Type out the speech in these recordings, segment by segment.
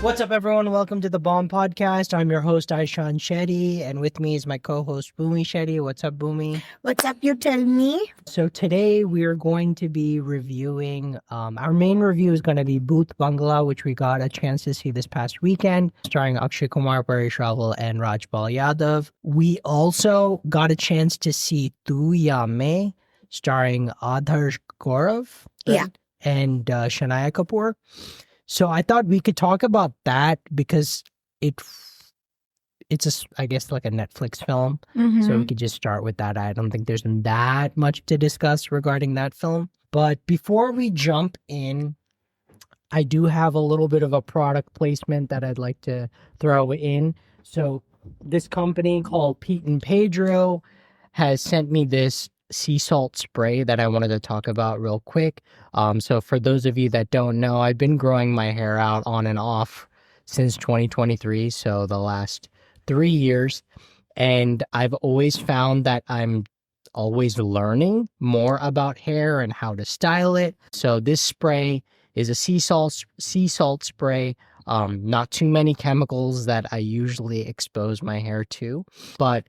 What's up, everyone? Welcome to the BoM Podcast. I'm your host, Aishan Shetty, and with me is my co-host, Bhumi Shetty. What's up, Bhumi? What's up, you tell me? So today we are going to be reviewing, our main review is going to be Bhoot Bangala, which we got a chance to see this past weekend, starring Akshay Kumar Priyadarshan and Rajpal Yadav. We also got a chance to see Yaa Main, starring Adarsh Gaurav and Shania Kapoor. So I thought we could talk about that because it's I guess like a Netflix film. So we could just start with that. I don't think there's that much to discuss regarding that film. But before we jump in, I do have a little bit of a product placement that I'd like to throw in. So this company called Pete and Pedro has sent me this sea salt spray that I wanted to talk about real quick. So for those of you that don't know, I've been growing my hair out on and off since 2023, so the last 3 years, and I've always found that I'm always learning more about hair and how to style it. So this spray is a sea salt spray. Not too many chemicals that I usually expose my hair to, but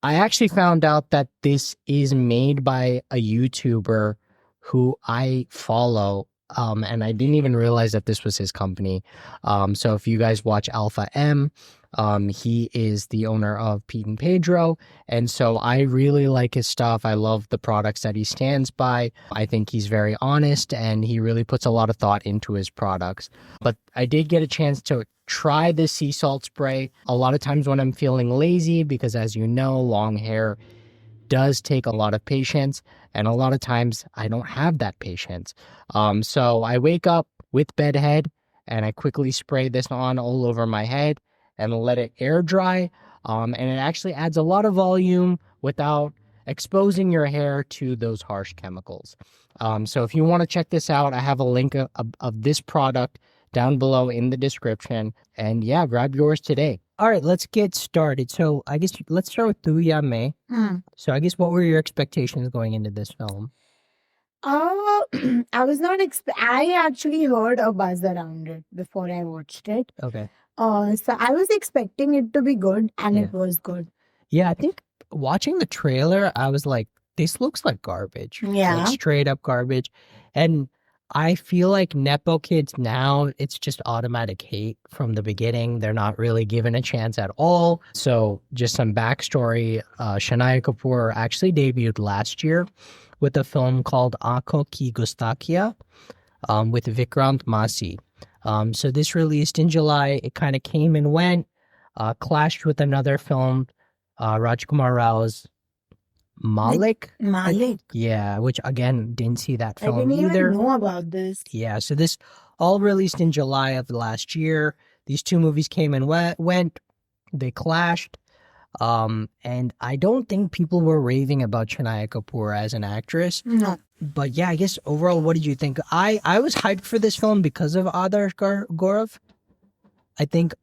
I actually found out that this is made by a YouTuber who I follow, and I didn't even realize that this was his company. So if you guys watch Alpha M, he is the owner of Pete and Pedro, and so I really like his stuff. I love the products that he stands by. I think he's very honest, and he really puts a lot of thought into his products. But I did get a chance to try this sea salt spray a lot of times when I'm feeling lazy, because as you know, long hair does take a lot of patience, and a lot of times I don't have that patience. So I wake up with bedhead and I quickly spray this on all over my head and let it air dry. And it actually adds a lot of volume without exposing your hair to those harsh chemicals. So if you want to check this out, I have a link of this product down below in the description. And yeah, grab yours today. All right, let's get started. So I guess let's start with Yaa Main. So I guess what were your expectations going into this film? I was not I actually heard a buzz around it before I watched it. Okay. So I was expecting it to be good, and it was good. Yeah, I think watching the trailer, I was like, this looks like garbage. Yeah. Like straight up garbage. And I feel like Nepo kids now, it's just automatic hate from the beginning. They're not really given a chance at all. So just some backstory, Shania Kapoor actually debuted last year with a film called Aankhon Ki Gustakiya with Vikrant Massey. So this released in July. It kind of came and went, clashed with another film, Rajkumar Rao's Malik. Yeah, which again, didn't see that film I didn't either. even know about this. Yeah, so this all released in July of last year. These two movies came and went. They clashed. And I don't think people were raving about Shania Kapoor as an actress. No. But yeah, I guess overall, what did you think? I was hyped for this film because of Adarsh Gaurav. I think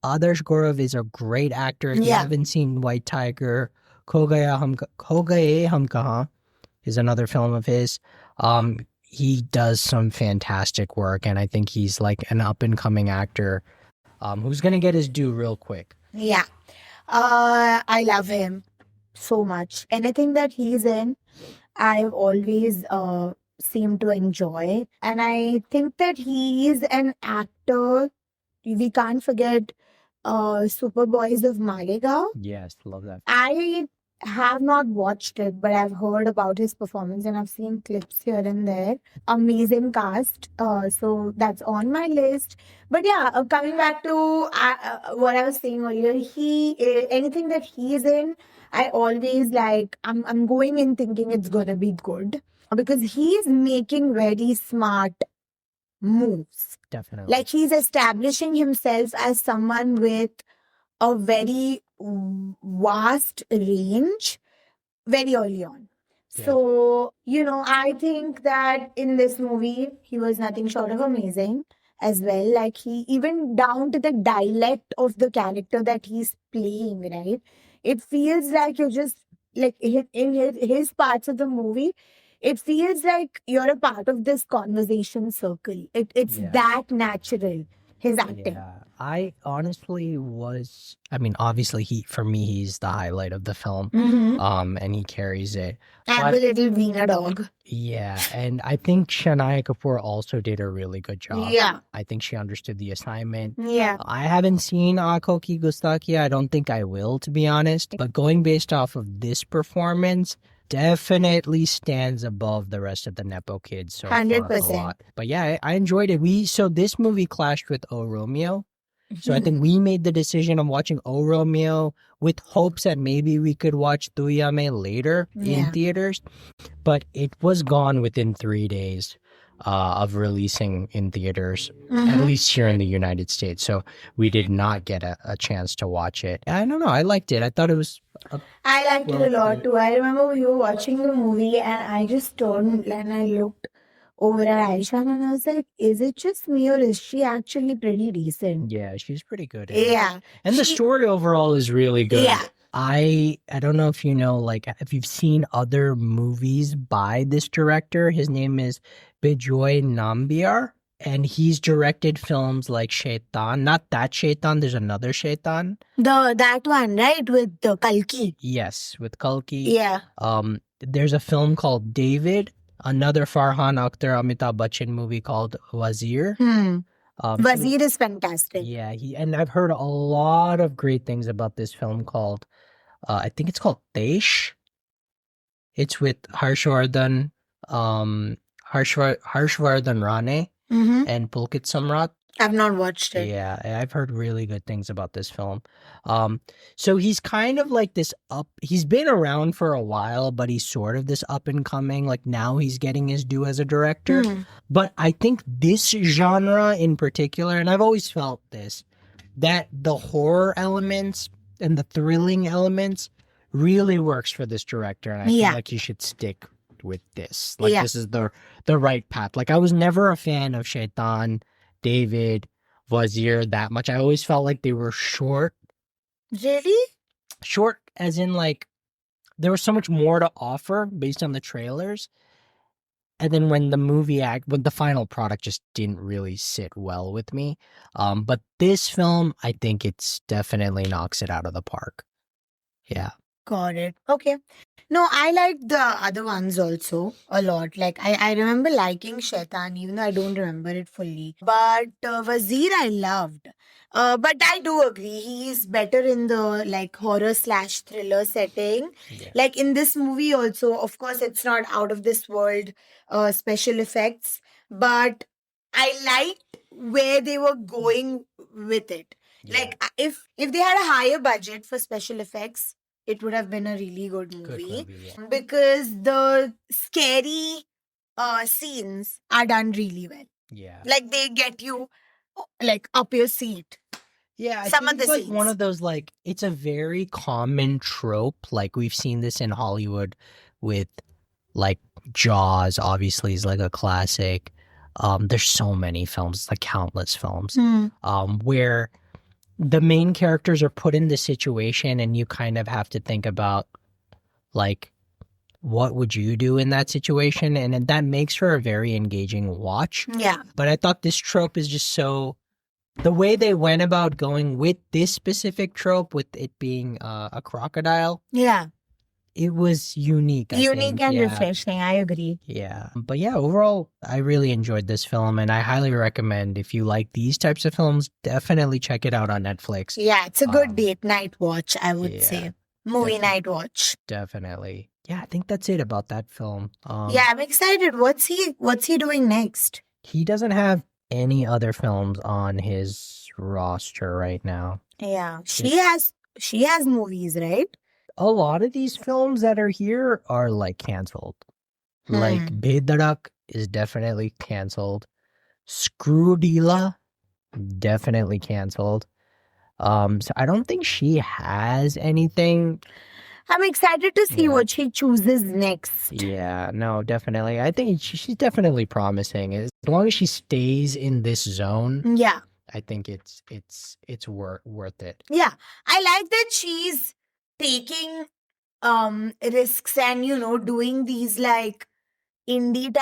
Adarsh Gaurav is a great actor. If you haven't seen White Tiger, Ho Gaye Hum Kahan is another film of his. He does some fantastic work, and I think he's like an up-and-coming actor who's going to get his due real quick. Yeah. I love him so much. Anything that he's in, I've always seemed to enjoy. And I think that he is an actor. We can't forget Superboys of Maligaon. Yes, love that. I have not watched it, but I've heard about his performance and I've seen clips here and there. Amazing cast. So that's on my list. But yeah, coming back to what I was saying earlier, anything that he's in, I always like, I'm going in thinking it's gonna be good because he's making very smart moves. Definitely. Like he's establishing himself as someone with a very vast range very early on. Yeah. So, I think that in this movie, he was nothing short of amazing as well. Like he, even down to the dialect of the character that he's playing, right? It feels like you're just, like in his parts of the movie, it feels like you're a part of this conversation circle. It's that natural. his acting. Yeah, I honestly was. I mean, obviously, for me, he's the highlight of the film. And he carries it. And the little Veena dog. Yeah, and I think Shania Kapoor also did a really good job. Yeah. I think she understood the assignment. Yeah. I haven't seen Aankhon Ki Gustaki. I don't think I will, to be honest. But going based off of this performance, definitely stands above the rest of the Nepo kids. So 100%. But yeah, I enjoyed it. So this movie clashed with O Romeo. So I think we made the decision of watching O Romeo with hopes that maybe we could watch Tu Yaa Main later in theaters. But it was gone within 3 days of releasing in theaters, at least here in the United States. So we did not get a chance to watch it. I don't know. I liked it. I thought it was... I liked it a lot too. I remember we were watching the movie and I just turned and I looked over at Aishan and I was like, is it just me or is she actually pretty decent? Yeah, she's pretty good. Yeah. And the story overall is really good. Yeah. I don't know if you know, like, if you've seen other movies by this director. His name is Bijoy Nambiar, and he's directed films like Shaitan. Not that Shaitan, there's another Shaitan. That one, right? With the Kalki. Yes, with Kalki. Yeah. There's a film called David, another Farhan Akhtar Amitabh Bachchan movie called Wazir. Wazir is fantastic. Yeah, and I've heard a lot of great things about this film called, I think it's called Desh. It's with Harshvardhan Rane and Pulkit Samrat. I've not watched it. Yeah, I've heard really good things about this film. So he's kind of like this he's been around for a while, but he's sort of this up and coming, like now he's getting his due as a director. But I think this genre in particular, and I've always felt this, that the horror elements and the thrilling elements really works for this director. And I feel like he should stick with this. Like this is the right path. Like I was never a fan of Shaitan, David, Wazir that much. I always felt like they were short. Really? Short as in like there was so much more to offer based on the trailers. And then when the final product just didn't really sit well with me. But this film, I think it's definitely knocks it out of the park. Yeah. Got it. Okay. No, I liked the other ones also a lot. Like, I remember liking Shaitan, even though I don't remember it fully. But Wazir, I loved. But I do agree, he's better in the like horror/thriller setting. Yeah. Like in this movie also, of course, it's not out of this world special effects, but I liked where they were going with it. Yeah. Like if they had a higher budget for special effects, it would have been a really good movie. Because the scary scenes are done really well. Yeah. Like they get you like up your seat. Yeah, I Some think of the it's like scenes. one of those, like, it's a very common trope. Like we've seen this in Hollywood with like Jaws, obviously is like a classic. There's so many films, like countless films, where the main characters are put in the situation and you kind of have to think about like, what would you do in that situation? And that makes for a very engaging watch. Yeah. But I thought this trope is just so, the way they went about going with this specific trope, with it being a crocodile, Yeah. it was unique. I Unique think. and Yeah. refreshing. I agree. Yeah. But yeah, overall, I really enjoyed this film and I highly recommend, if you like these types of films, definitely check it out on Netflix. Yeah, it's a good date night watch, I would yeah, say. Movie night watch. Definitely. Yeah, I think that's it about that film. Yeah, I'm excited. What's he doing next? He doesn't have any other films on his roster right now. Yeah. She has movies, right? A lot of these films that are here are like canceled. Like Bedarak is definitely canceled. Screwdila, definitely canceled. So I don't think she has anything. I'm excited to see Yeah. what she chooses next. Yeah, no, definitely. I think she's definitely promising. As long as she stays in this zone, Yeah. I think it's worth it. Yeah. I like that she's taking risks and doing these like indie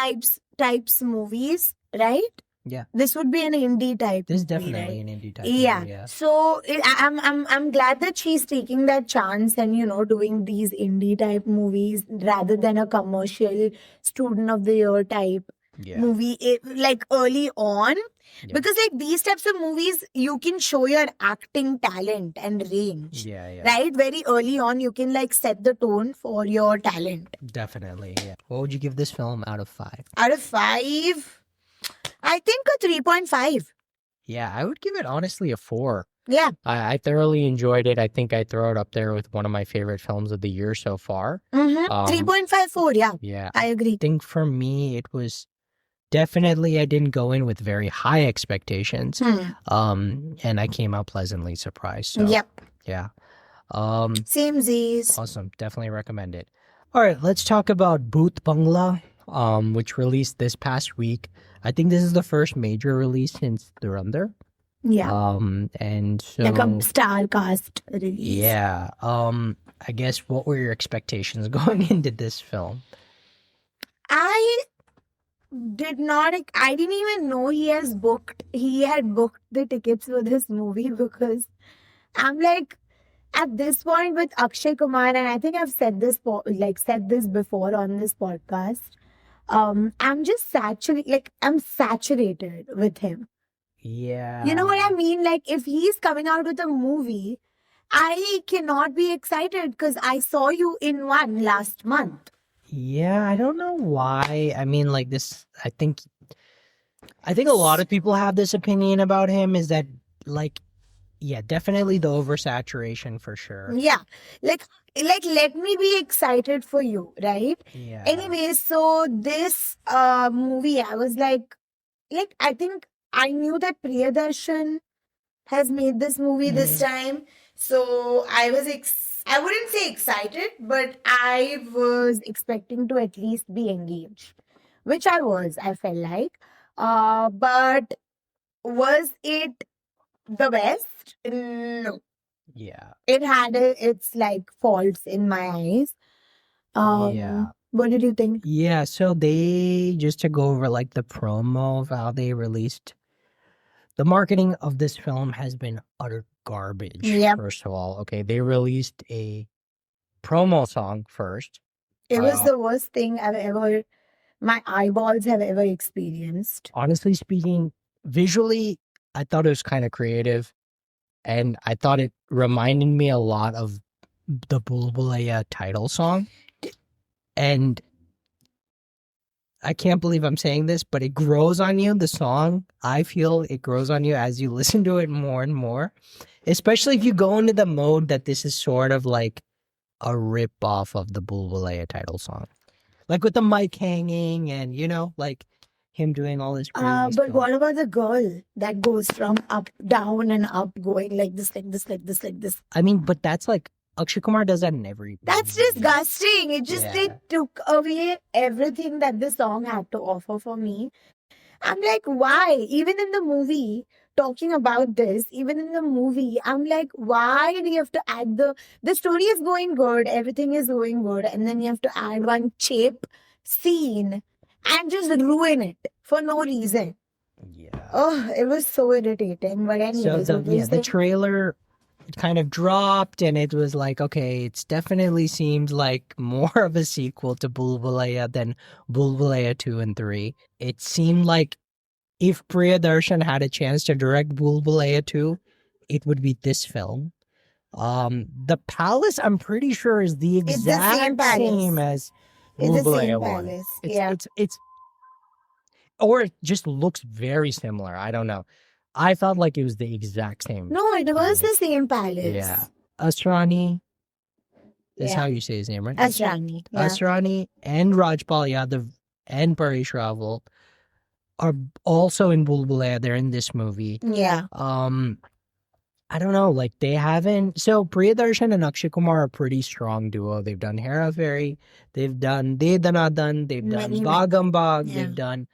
types movies, right? Yeah. This would be an indie type. This is movie, definitely right? an indie type Yeah. movie, yeah. So I'm glad that she's taking that chance and doing these indie type movies rather than a commercial student of the year type movie like early on. Yeah. Because like these types of movies, you can show your acting talent and range. Yeah. Right? Very early on, you can like set the tone for your talent. Definitely, yeah. What would you give this film out of 5? Out of 5, I think a 3.5. Yeah, I would give it honestly a 4. Yeah. I thoroughly enjoyed it. I think I'd throw it up there with one of my favorite films of the year so far. 3.54, yeah. Yeah. I agree. I think for me, it was definitely, I didn't go in with very high expectations. And I came out pleasantly surprised. So, Yep. yeah. Same Z's. Awesome. Definitely recommend it. All right, let's talk about Bhoot Bangala, which released this past week. I think this is the first major release since Durandar. Yeah. And so Like a star cast release. Yeah. I guess what were your expectations going into this film? I didn't even know he had booked the tickets for this movie, because I'm like, at this point with Akshay Kumar, and I think I've said this before on this podcast, I'm just saturated with him. Yeah. You know what I mean? Like, if he's coming out with a movie, I cannot be excited because I saw you in one last month. Yeah, I don't know why. I mean, like this, I think a lot of people have this opinion about him, is that like, yeah, definitely the oversaturation for sure. Yeah. Like let me be excited for you, right? Yeah. Anyway, so this movie, I was like I think I knew that Priyadarshan has made this movie this time. So I wouldn't say excited, but I was expecting to at least be engaged, which I felt like. But was it the best? No. Yeah. It had its like faults in my eyes. Yeah. What did you think? Yeah, so they, just to go over like the promo of how they released, the marketing of this film has been utter garbage. Yep. First of all, okay, they released a promo song first. It was the worst thing my eyeballs have ever experienced. Honestly speaking, visually, I thought it was kind of creative, and I thought it reminded me a lot of the Bulbulaya title song. And I can't believe I'm saying this, but it grows on you, the song. I feel it grows on you as you listen to it more and more, especially if you go into the mode that this is sort of like a rip off of the Bulbulaya title song. Like with the mic hanging and, like him doing all this crazy But stuff. what about the girl that goes from up, down and up, going like this, like this, like this, like this? I mean, but that's like, Akshay Kumar does that in every That's movie. disgusting. It just, they took away everything that the song had to offer for me. I'm like, why? Even in the movie, talking about this, even in the movie, I'm like, why do you have to add the story is going good, everything is going good, and then you have to add one cheap scene and just ruin it for no reason. Yeah. Oh, it was so irritating. But anyways, So the trailer kind of dropped, and it was like, okay, it's definitely seemed like more of a sequel to Bulbulaya than Bulbulaya 2 and 3. It seemed like if Priyadarshan had a chance to direct Bulbulaya 2, it would be this film. The palace, I'm pretty sure, is the exact same as Bulbulaya 1. It's or it just looks very similar. I don't know. I felt like it was the exact same. No, it was the same palace. Yeah. Asrani is how you say his name, right? Asrani. Yeah. Asrani and Rajpal Yadav and Paresh Rawal are also in Bulbulaya. They're in this movie. Yeah. I don't know, like they haven't. So Priyadarshan and Akshay Kumar are a pretty strong duo. They've done Hera Fairy, they've done De Danadan, they've done Bagam Bag, they've done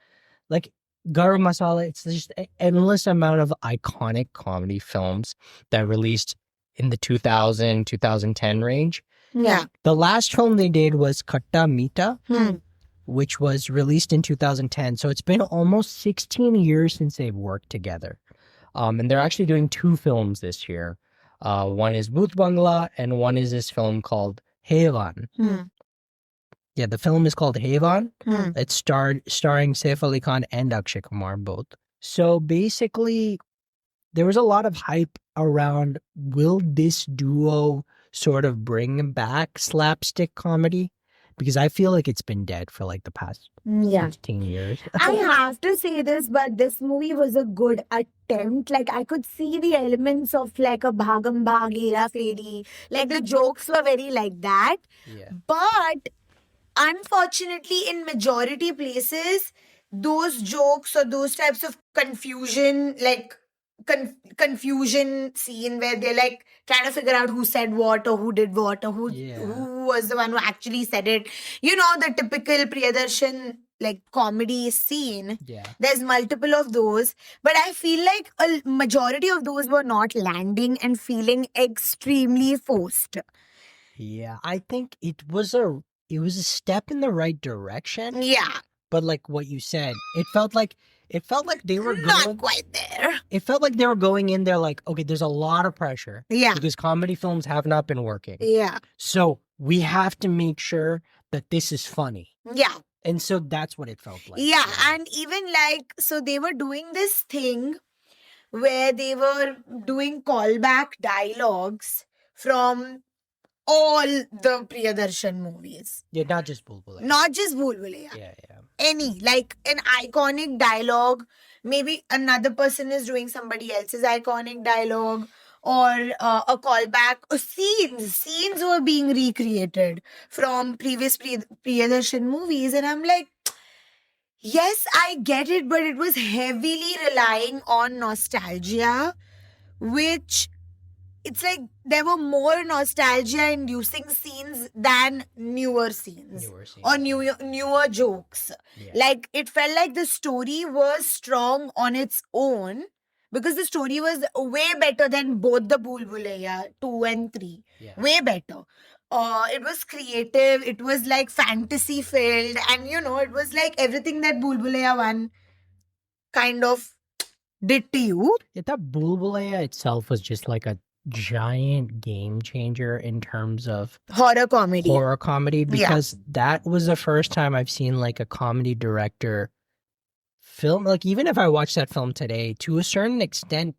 like Garam Masala. It's just an endless amount of iconic comedy films that released in the 2010 range. Yeah. The last film they did was Katta Meeta, which was released in 2010. So it's been almost 16 years since they've worked together. And they're actually doing 2 films this year. One is Bhoot Bangala and one is this film called Hayvan. Yeah, the film is called Hayvan. It's starring Saif Ali Khan and Akshay Kumar both. So basically, there was a lot of hype around, will this duo sort of bring back slapstick comedy? Because I feel like it's been dead for like the past 16 years. I have to say this, but this movie was a good attempt. Like, I could see the elements of like a Bhagam Bhag, Hera Fairy. Like, the jokes were very like that. Yeah. But unfortunately, in majority places, those jokes or those types of confusion, like confusion scene where they're like trying to figure out who said what or who did what or who was the one who actually said it. You know, the typical Priyadarshan like comedy scene. Yeah. There's multiple of those, but I feel like a majority of those were not landing and feeling extremely forced. Yeah, I think it was a step in the right direction. Yeah. But like what you said, it felt like they were not quite there. It felt like they were going in there like, okay, there's a lot of pressure. Yeah. Because comedy films have not been working. Yeah. So we have to make sure that this is funny. Yeah. And so that's what it felt like. Yeah. And even like, so they were doing this thing where they were doing callback dialogues from all the Priyadarshan movies. Yeah, not just Bhool Bhulaiya. Not just Bhool Bhulaiya. Yeah. Any, like an iconic dialogue. Maybe another person is doing somebody else's iconic dialogue, or a callback. Or scenes were being recreated from previous Priyadarshan movies. And I'm like, yes, I get it, but it was heavily relying on nostalgia, which it's like there were more nostalgia-inducing scenes than newer scenes or newer jokes. Yeah. Like, it felt like the story was strong on its own because the story was way better than both the Bhool Bhulaiya 2 and 3. Yeah. Way better. It was creative. It was like fantasy-filled. And, you know, it was like everything that Bhool Bhulaiya 1 kind of did to you. I thought Bhool Bhulaiya itself was just like a giant game changer in terms of horror comedy because that was the first time I've seen like a comedy director film, like even if I watch that film today, to a certain extent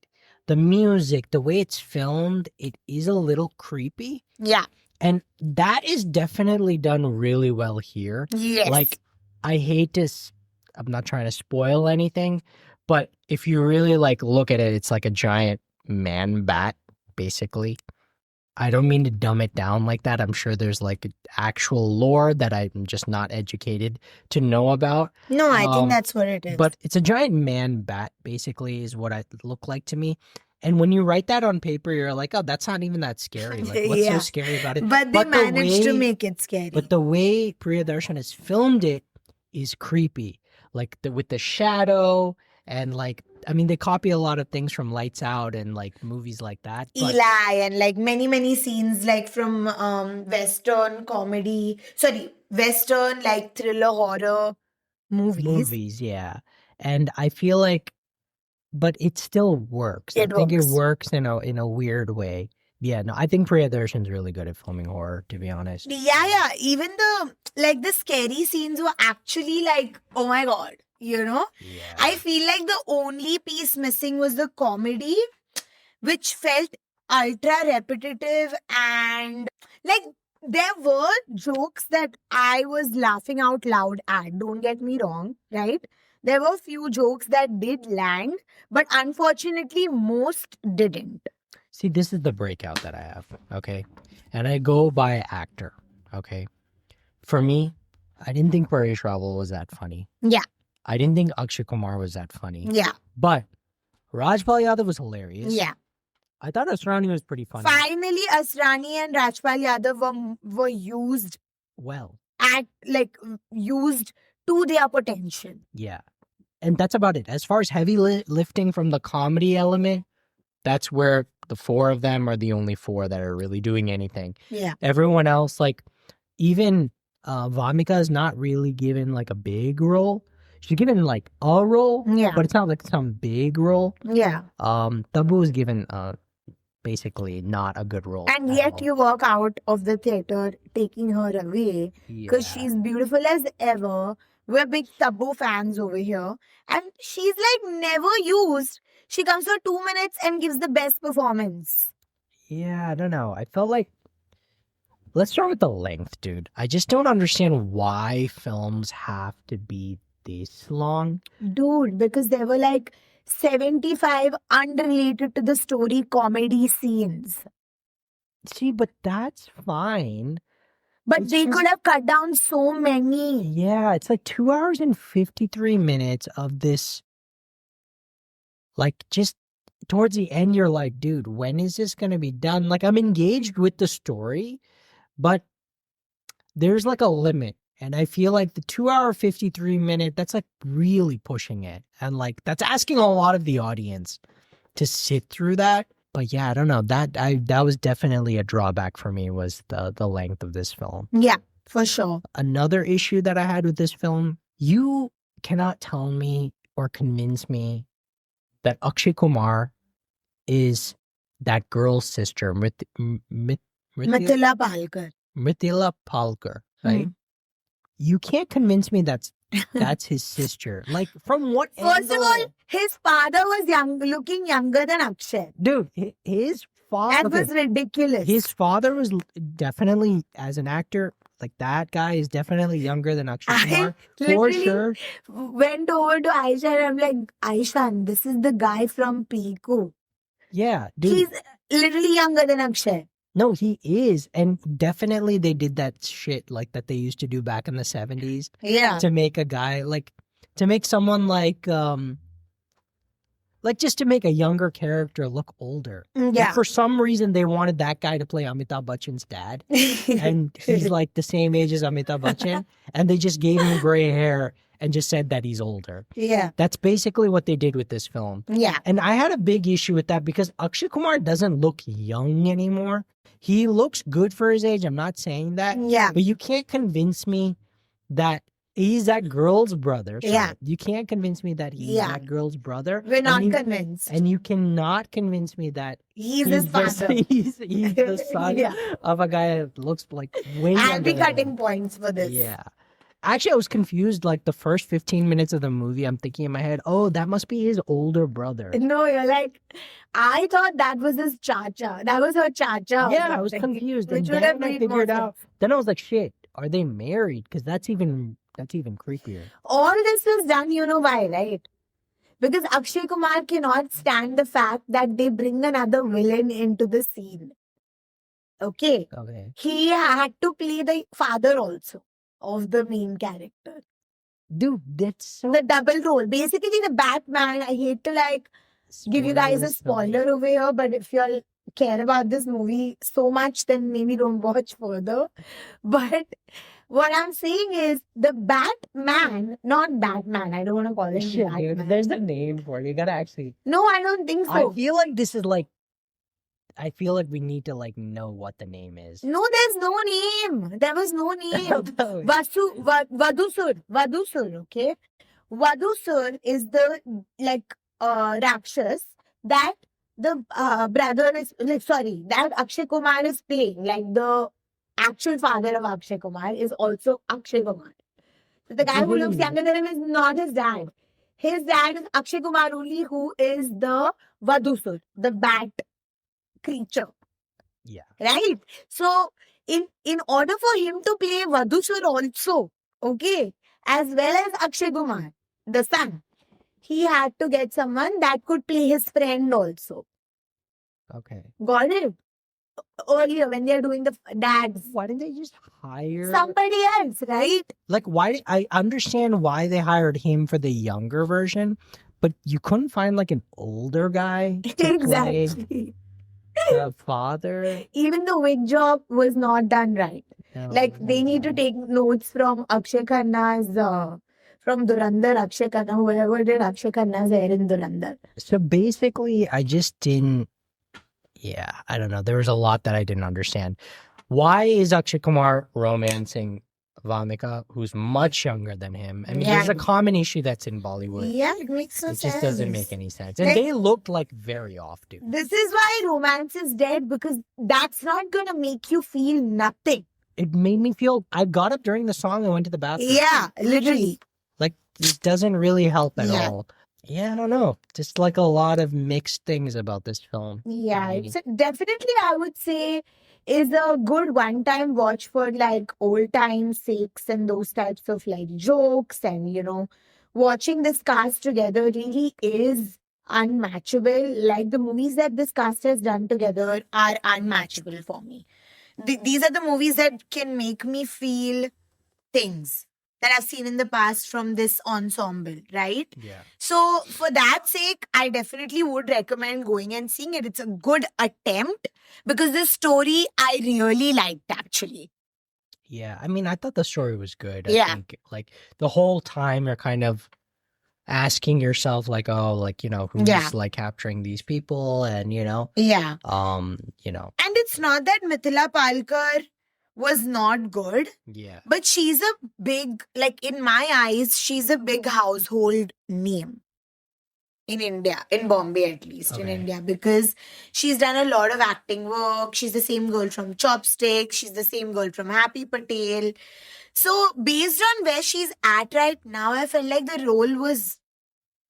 the music, the way it's filmed, it is a little creepy. Yeah. And that is definitely done really well here. Yes. Like, I'm not trying to spoil anything, but if you really like look at it, it's like a giant man bat. Basically, I don't mean to dumb it down like that. I'm sure there's like actual lore that I'm just not educated to know about. No, I think that's what it is. But it's a giant man bat, basically, is what it looked like to me. And when you write that on paper, you're like, oh, that's not even that scary. Like, what's so scary about it? But they managed to make it scary. But the way Priyadarshan has filmed it is creepy. Like, with the shadow and like, I mean, they copy a lot of things from Lights Out and like movies like that. But Eli and like many scenes like from Western like thriller horror movies. Yeah. And I feel like, but it still works. I think it works in a weird way. Yeah, no, I think Priyadarshan's really good at filming horror, to be honest. Yeah. Even the scary scenes were actually like, oh my God. You know, I feel like the only piece missing was the comedy, which felt ultra repetitive, and like there were jokes that I was laughing out loud at. Don't get me wrong, right? There were few jokes that did land, but unfortunately, most didn't. See, this is the breakout that I have, okay? And I go by actor, okay? For me, I didn't think Paresh Rawal was that funny. Yeah. I didn't think Akshay Kumar was that funny. Yeah. But Rajpal Yadav was hilarious. Yeah. I thought Asrani was pretty funny. Finally, Asrani and Rajpal Yadav were used well. Used to their potential. Yeah. And that's about it. As far as heavy lifting from the comedy element, that's where the 4 of them are the only 4 that are really doing anything. Yeah. Everyone else, like, even Vamika is not really given like a big role. She's given like a role, Yeah. but it's not like some big role. Yeah. Tabu is given basically not a good role. And at yet all. you walk out of the theater taking her away because Yeah. she's beautiful as ever. We're big Tabu fans over here. And she's like never used. She comes for 2 minutes and gives the best performance. Yeah, I don't know. I felt like let's start with the length, dude. I just don't understand why films have to be this long. Dude, because there were like 75 unrelated to the story comedy scenes. See, but that's fine. But It's they just- could have cut down so many. Yeah, it's like 2 hours and 53 minutes of this. Like, just towards the end, you're like, dude, when is this going to be done? Like, I'm engaged with the story, but there's like a limit. And I feel like the 2 hour 53 minute, that's like really pushing it. And like, that's asking a lot of the audience to sit through that. But yeah, I don't know. That was definitely a drawback for me, was the length of this film. Yeah, for sure. Another issue that I had with this film, you cannot tell me or convince me that Akshay Kumar is that girl's sister, Mithila Mithila Palkar. Palkar, right? You can't convince me that's his sister. Like, from what First of angle? all, his father was looking younger than Akshay. Dude, his father. That was ridiculous. His father was definitely, as an actor, like that guy is definitely younger than Akshay Kumar. For literally sure. went over to Aishan and I'm like, Aishan, this is the guy from Piku. Yeah, dude. He's literally younger than Akshay. No, he is. And definitely they did that shit like that they used to do back in the 70s Yeah. to make a guy to make someone like just to make a younger character look older. Like, Yeah. for some reason they wanted that guy to play Amitabh Bachchan's dad. And he's like the same age as Amitabh Bachchan. And they just gave him gray hair and just said that he's older. Yeah. That's basically what they did with this film. Yeah. And I had a big issue with that because Akshay Kumar doesn't look young anymore. He looks good for his age. I'm not saying that. Yeah. But you can't convince me that he's that girl's brother. Sorry. Yeah. You can't convince me that he's Yeah. that girl's brother. We're not you, convinced. And you cannot convince me that He's his father. he's the son Yeah. of a guy that looks like way I'll younger be than him. cutting points for this. Yeah. Actually, I was confused. Like the first 15 minutes of the movie, I'm thinking in my head, oh, that must be his older brother. No, you're like, I thought that was his chacha. That was her chacha. or Yeah, I was something, confused. Which And would have then I made more figured out. sense. Then I was like, shit, are they married? Because that's even creepier. All this was done, you know why, right? Because Akshay Kumar cannot stand the fact that they bring another villain into the scene. Okay. Okay. He had to play the father also of the main character. Dude, that's so The double role. Basically, the Batman, I hate to like give you guys a spoiler over here, but if you all care about this movie so much, then maybe don't watch further. But what I'm saying is the Batman, not Batman. I don't want to call him Shit, Batman. dude, there's a name for it. You gotta actually. No, I don't think so. I feel like this is like. I feel like we need to like know what the name is. No, there's no name. There was no name. Vadusur, okay? Vadusur is the like Rakshas that the brother is like sorry, that Akshay Kumar is playing. Like the actual father of Akshay Kumar is also Akshay Kumar. So the guy who looks younger than him is not his dad. His dad is Akshay Kumar only, who is the Vadusur, the bat creature. Yeah. Right? So in order for him to play Vadusur also, okay, as well as Akshay Kumar, the son, he had to get someone that could play his friend also. Okay. Got it? Earlier when they're doing the dads. Why didn't they just hire Somebody else, right? Like, why? I understand why they hired him for the younger version, but you couldn't find like an older guy to play Exactly. the father. Even the wig job was not done right. No, Like they need to take notes from Akshay Khanna's from Durandar, Akshay Khanna, whoever did Akshay Khanna's hair in Durandar. So basically, I just didn't. Yeah, I don't know. There was a lot that I didn't understand. Why is Akshay Kumar romancing Vamika, who's much younger than him. I mean, Yeah. there's a common issue that's in Bollywood. Yeah, it makes no It sense. just doesn't make any sense. And Like- they looked like very off, dude. This is why romance is dead, because that's not gonna make you feel nothing. It made me feel, I got up during the song and went to the bathroom. Yeah, literally. Like, it doesn't really help at Yeah. all. Yeah, I don't know. Just like a lot of mixed things about this film. Yeah, it's definitely, I would say, is a good one-time watch for like old-time sakes and those types of like jokes. And, watching this cast together really is unmatchable. Like the movies that this cast has done together are unmatchable for me. These are the movies that can make me feel things that I've seen in the past from this ensemble, right? Yeah. So for that sake, I definitely would recommend going and seeing it. It's a good attempt because this story I really liked actually. Yeah. I mean, I thought the story was good. I Yeah. think, like, the whole time you're kind of asking yourself, like, oh, like, who's Yeah. like capturing these people, and Yeah. And it's not that Mithila Palkar was not good, yeah. but she's a big, like in my eyes, she's a big household name in India, in Bombay at least, in Okay. India, because she's done a lot of acting work. She's the same girl from Chopstick. She's the same girl from Happy Patel. So based on where she's at right now, I felt like the role was,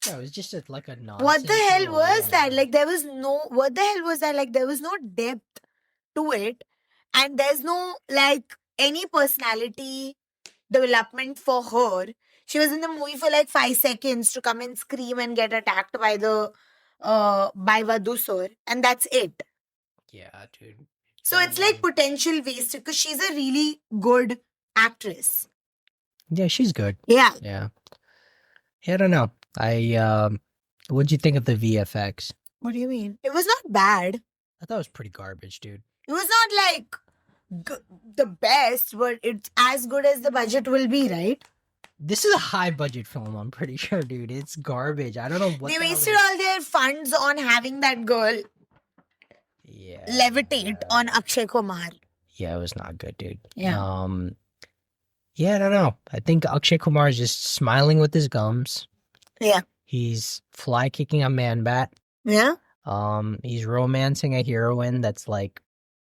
Yeah, it was just like a nonsense. what the hell role, was yeah. that? Like there was no, what the hell was that? Like there was no depth to it. And there's no like any personality development for her. She was in the movie for like 5 seconds to come and scream and get attacked by by Vadusur, and that's it. Yeah, dude. So it's like potential waste because she's a really good actress. Yeah, she's good. Yeah. Yeah. I don't know. What'd you think of the VFX? What do you mean? It was not bad. I thought it was pretty garbage, dude. It was not like the best, but it's as good as the budget will be, right? This is a high budget film, I'm pretty sure, dude. It's garbage. I don't know what They the hell wasted all their funds on having that girl Yeah. levitate on Akshay Kumar. Yeah, it was not good, dude. Yeah. Yeah, I don't know. I think Akshay Kumar is just smiling with his gums. Yeah. He's fly kicking a man bat. Yeah. He's romancing a heroine that's like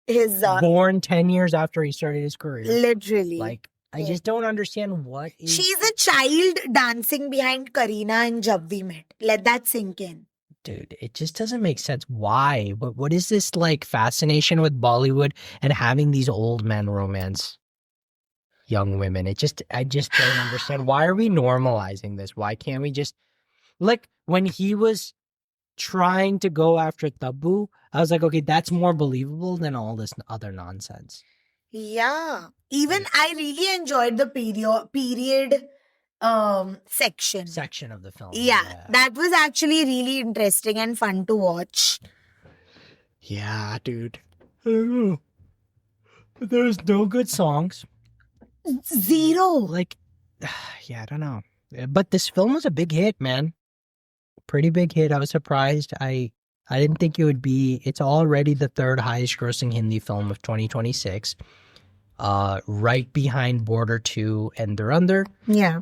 His born 10 years after he started his career. literally. Like, I Yeah. just don't understand what is. She's a child dancing behind Kareena in Jab We Met. Let that sink in. Dude, it just doesn't make sense. Why? What is this like fascination with Bollywood and having these old men romance young women? I just don't understand. Why are we normalizing this? Why can't we just, like, when he was trying to go after Tabu, I was like, okay, that's more believable than all this other nonsense. Yeah. Even I really enjoyed the period section. Of the film. Yeah, that was actually really interesting and fun to watch. Yeah, dude. I don't know. But there's no good songs. Zero. Like, yeah, I don't know. But this film was a big hit, man. Pretty big hit. I was surprised. I didn't think it would be. It's already the third highest grossing Hindi film of 2026. Right behind Border 2 and Durandar. Yeah.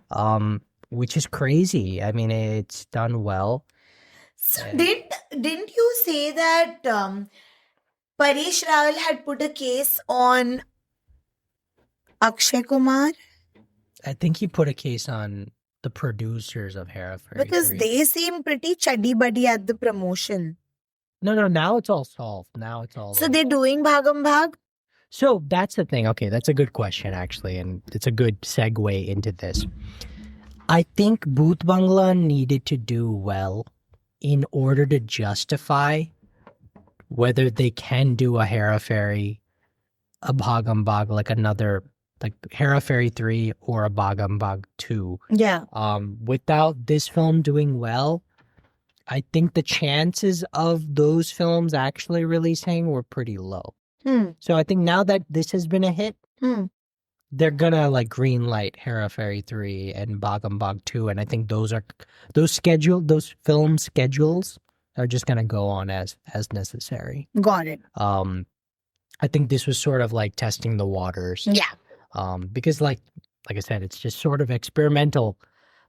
Which is crazy. I mean, it's done well. So didn't you say that Paresh Rawal had put a case on Akshay Kumar? I think he put a case on the producers of Hera Fairy Because 3. they seem pretty chuddy buddy at the promotion. No, now it's all solved. Now it's all So they're doing Bhagam Bhag? So that's the thing. Okay, that's a good question, actually, and it's a good segue into this. I think Bhoot Bangala needed to do well in order to justify whether they can do a Hera Fairy, a Bhagam Bhag, like another, like Hera Fairy 3 or a Bhagam Bhag 2. Yeah. Without this film doing well, I think the chances of those films actually releasing were pretty low. So I think now that this has been a hit, they're gonna like green light Hera Fairy 3 and Bhagam Bhag 2, and I think those film schedules are just gonna go on as necessary. Got it. I think this was sort of like testing the waters. Yeah. Because like like I said, it's just sort of experimental.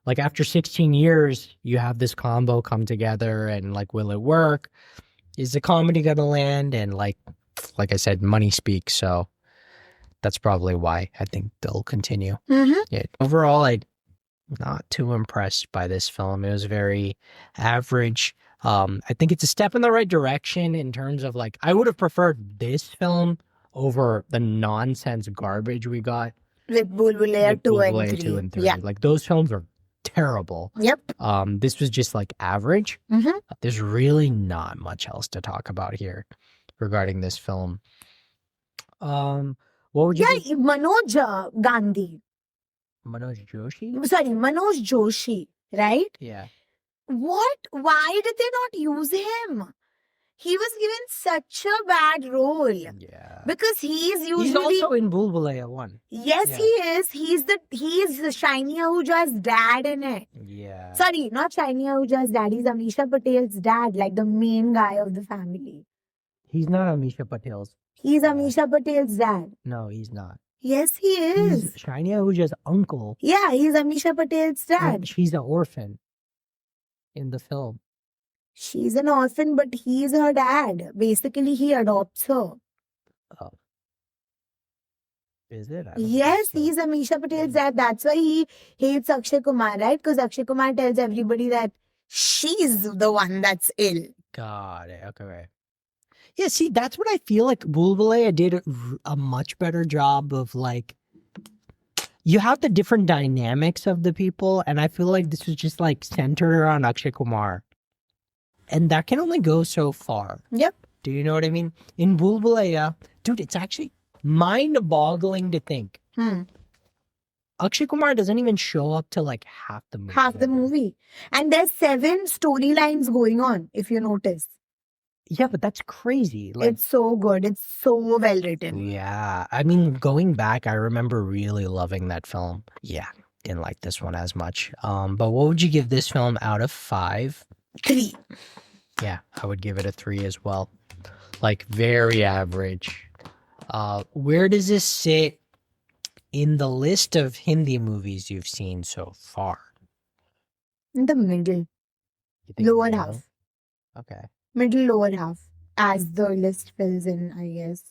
Like after 16 years, you have this combo come together and like, will it work? Is the comedy going to land? And like I said, money speaks. So that's probably why I think they'll continue. Yeah. Overall, I'm not too impressed by this film. It was very average. I think it's a step in the right direction in terms of like, I would have preferred this film over the nonsense garbage we got. With Bhoot Bangala 2 and 3. Yeah. Like those films are terrible. Yep. This was just like average. There's really not much else to talk about here regarding this film. What would you Yeah, Manoj Gandhi. Manoj Joshi? Sorry, Manoj Joshi, right? Yeah. What? Why did they not use him? He was given such a bad role. Yeah. Because he's usually... He's also in Bhoot Bangala 1. Yes, Yeah. he is. He's the Shiny Ahuja's dad in it. Yeah. Sorry, not Shiny Ahuja's dad. He's Amisha Patel's dad, like the main guy of the family. He's not Amisha Patel's. He's Amisha Patel's dad. No, he's not. Yes, he is. He's Shiny Ahuja's uncle. Yeah, he's Amisha Patel's dad. And she's an orphan in the film. She's an orphan, but he's her dad. Basically, he adopts her. Oh. Is it? I don't Yes, think so. he's Amisha Patel's dad. That's why he hates Akshay Kumar, right? Because Akshay Kumar tells everybody that she's the one that's ill. Got it. Okay. Right. Yeah, see, that's what I feel like Bhoot Bangala did a much better job of like, you have the different dynamics of the people, and I feel like this was just like centered around Akshay Kumar. And that can only go so far. Yep. Do you know what I mean? In Bhoot Bangala, dude, it's actually mind-boggling to think. Akshay Kumar doesn't even show up to like half the movie. Half the movie. And there's 7 storylines going on, if you notice. Yeah, but that's crazy. Like, It's so good. It's so well written. yeah. I mean, going back, I remember really loving that film. Yeah, didn't like this one as much. But what would you give this film out of 5? 3. Yeah, I would give it a 3 as well. Like, very average. Where does this sit in the list of Hindi movies you've seen so far? In the middle. You think Lower middle? half. Okay. Middle lower half. As the list fills in, I guess.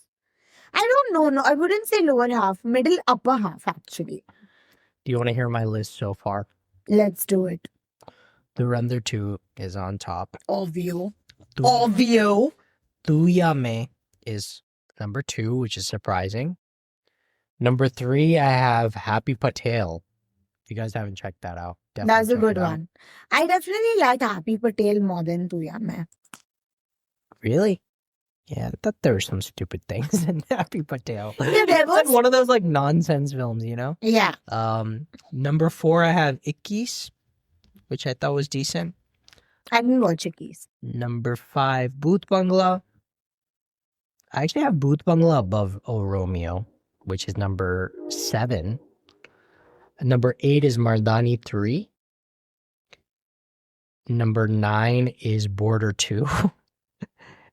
I don't know. No, I wouldn't say lower half. Middle upper half, actually. Do you want to hear my list so far? Let's do it. Durandar 2 is on top. Obvio. Tu Yaa Main is number 2, which is surprising. Number 3, I have Happy Patel. If you guys haven't checked that out, definitely That's a check good it out. one. I definitely like Happy Patel more than Tu Yaa Main. Really? Yeah, I thought there were some stupid things in Happy Patel. Yeah, there It's like was. one of those like nonsense films, you know? Yeah. Number 4, I have Ikkis, which I thought was decent. I didn't watch Chickies. Number 5, Bhoot Bangala. I actually have Bhoot Bangala above Oh Romeo, which is number 7. And number 8 is Mardani 3. Number 9 is Border 2.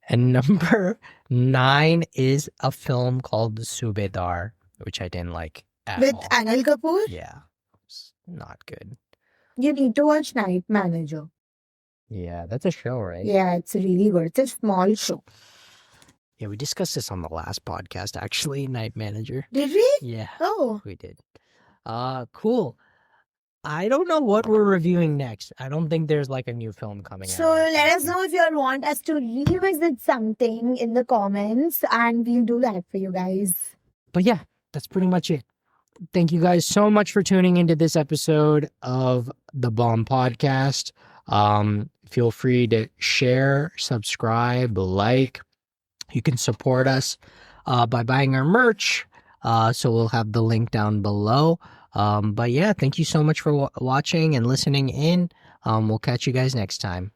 And number 9 is a film called Subedar, which I didn't like at With all. Anil Kapoor? Yeah, it's not good. You need to watch Night Manager. Yeah, that's a show, right? Yeah, it's really good. It's a small show. Yeah, we discussed this on the last podcast, actually, Night Manager. Did we? Yeah, Oh. we did. Cool. I don't know what we're reviewing next. I don't think there's like a new film coming So out. let us know if you all want us to revisit something in the comments, and we'll do that for you guys. But yeah, that's pretty much it. Thank you guys so much for tuning into this episode of the BoM Podcast. Feel free to share, subscribe, like. You can support us by buying our merch. So we'll have the link down below. But yeah, thank you so much for watching and listening in. We'll catch you guys next time.